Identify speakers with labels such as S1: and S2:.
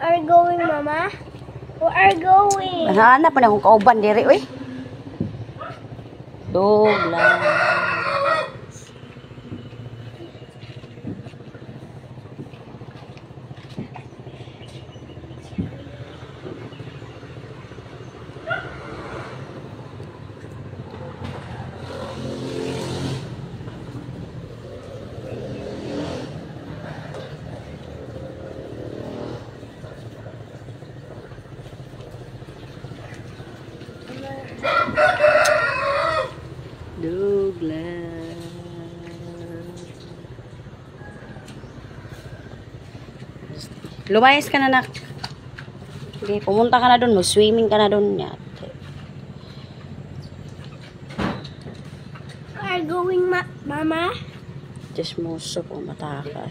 S1: are going, Mama? We are going.
S2: Hanap pa na akong kauban diri, oy. Douglas. Lumayas ka na, nak. Okay, pumunta ka na doon. Swimming ka na doon. We
S1: are going, Mama.
S2: Just mo po mataka.